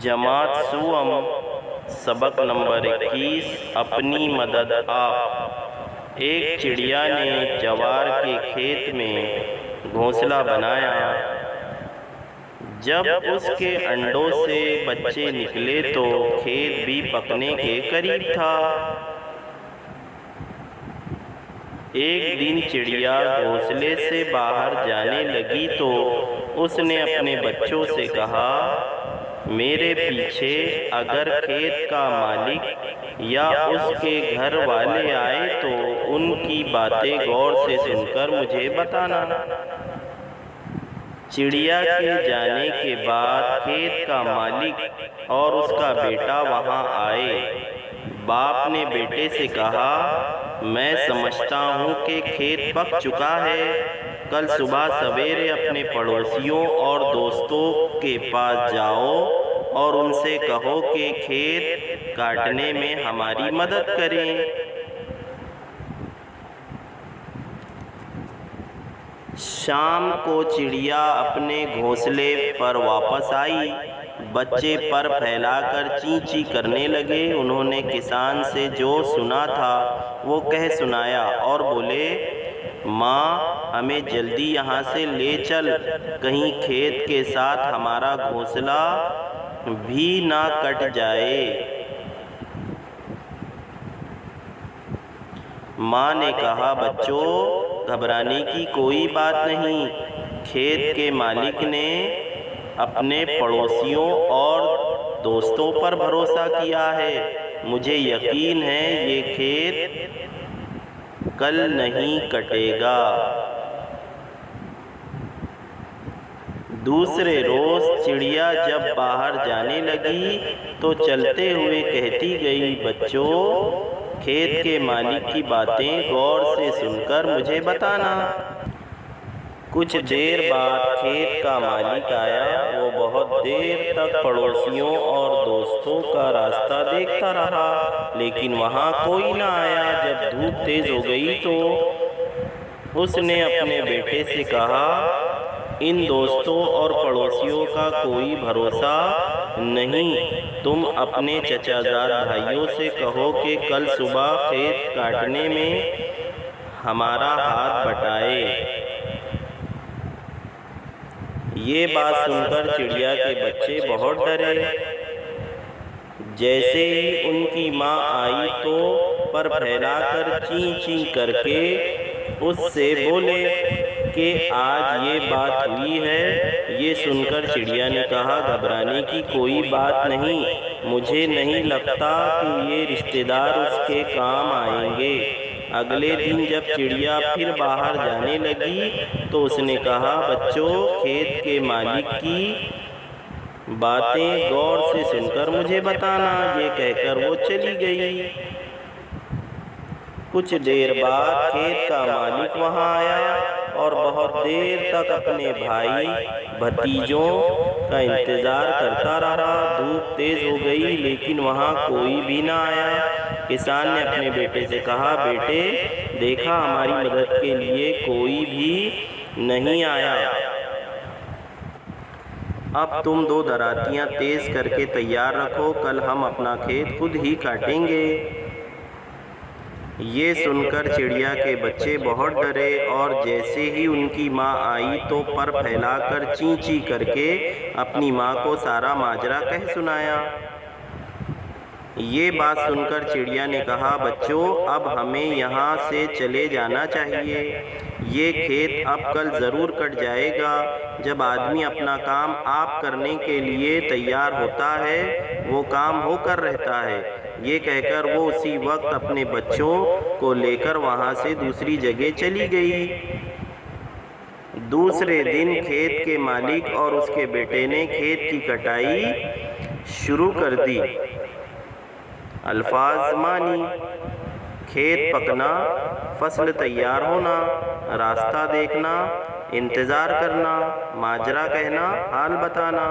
जमात सुअम सबक नंबर 21 अपनी मदद आप। एक चिड़िया ने जवार के खेत में घोंसला बनाया। जब उसके अंडों से बच्चे निकले तो खेत भी पकने के करीब था। एक दिन चिड़िया घोंसले से बाहर जाने लगी तो उसने अपने बच्चों से कहा, मेरे पीछे अगर खेत का मालिक या उसके घर वाले आए तो उनकी बातें गौर से सुनकर मुझे बताना। चिड़िया के जाने के बाद खेत का मालिक और उसका बेटा वहां आए। बाप ने बेटे से कहा, मैं समझता हूँ कि खेत पक चुका है। कल सुबह सवेरे अपने पड़ोसियों और दोस्तों के पास जाओ और उनसे कहो कि खेत काटने में हमारी मदद करें। शाम को चिड़िया अपने घोंसले पर वापस आई। बच्चे पर फैलाकर ची ची करने लगे। उन्होंने किसान से जो सुना था वो कह सुनाया और बोले, माँ, हमें जल्दी यहाँ से ले चल, कहीं खेत के साथ हमारा घोंसला भी ना कट जाए। माँ ने कहा, बच्चों, घबराने की कोई बात नहीं। खेत के मालिक ने अपने पड़ोसियों और दोस्तों पर भरोसा किया है। मुझे यकीन है ये खेत कल नहीं कटेगा। दूसरे रोज चिड़िया जब बाहर जाने लगी तो चलते हुए कहती गई, बच्चों, खेत के मालिक की बातें गौर से सुनकर मुझे बताना। कुछ देर बाद खेत का मालिक आया। वो बहुत देर तक पड़ोसियों और दोस्तों का रास्ता देखता रहा, लेकिन वहाँ कोई ना आया। जब धूप तेज हो गई तो उसने अपने बेटे से कहा, इन दोस्तों और पड़ोसियों का कोई भरोसा नहीं। तुम अपने चचाजाद भाइयों से कहो कि कल सुबह खेत काटने में हमारा हाथ बटाए। ये बात सुनकर चिड़िया के बच्चे बहुत डरे। जैसे ही उनकी माँ आई तो पर फैलाकर ची ची करके उससे बोले कि आज ये बात हुई है। ये सुनकर चिड़िया ने कहा, घबराने की कोई बात नहीं। मुझे नहीं लगता कि ये रिश्तेदार उसके काम आएंगे। अगले दिन जब चिड़िया फिर बाहर जाने लगी तो उसने कहा, बच्चों, खेत के मालिक की बातें गौर से सुनकर मुझे बताना। ये कहकर वो चली गई। कुछ देर बाद खेत का मालिक वहां आया और बहुत देर तक अपने भाई भतीजों का इंतजार करता रहा। धूप तेज हो गई लेकिन वहां कोई भी ना आया। किसान ने अपने बेटे से कहा, बेटे, देखा, हमारी मदद के लिए कोई भी नहीं आया। अब तुम दो दरातियां तेज करके तैयार रखो, कल हम अपना खेत खुद ही काटेंगे। ये सुनकर चिड़िया के बच्चे बहुत डरे और जैसे ही उनकी माँ आई तो पर फैलाकर ची ची करके अपनी माँ को सारा माजरा कह सुनाया। ये बात सुनकर चिड़िया ने कहा, बच्चों, अब हमें यहाँ से चले जाना चाहिए। ये खेत अब कल ज़रूर कट जाएगा। जब आदमी अपना काम आप करने के लिए तैयार होता है, वो काम होकर रहता है। ये कहकर वो उसी वक्त अपने बच्चों को लेकर वहाँ से दूसरी जगह चली गई। दूसरे दिन खेत के मालिक और उसके बेटे ने खेत की कटाई शुरू कर दी। अल्फाज मानी, खेत पकना, फसल तैयार होना, रास्ता देखना, इंतज़ार करना, माजरा कहना, हाल बताना।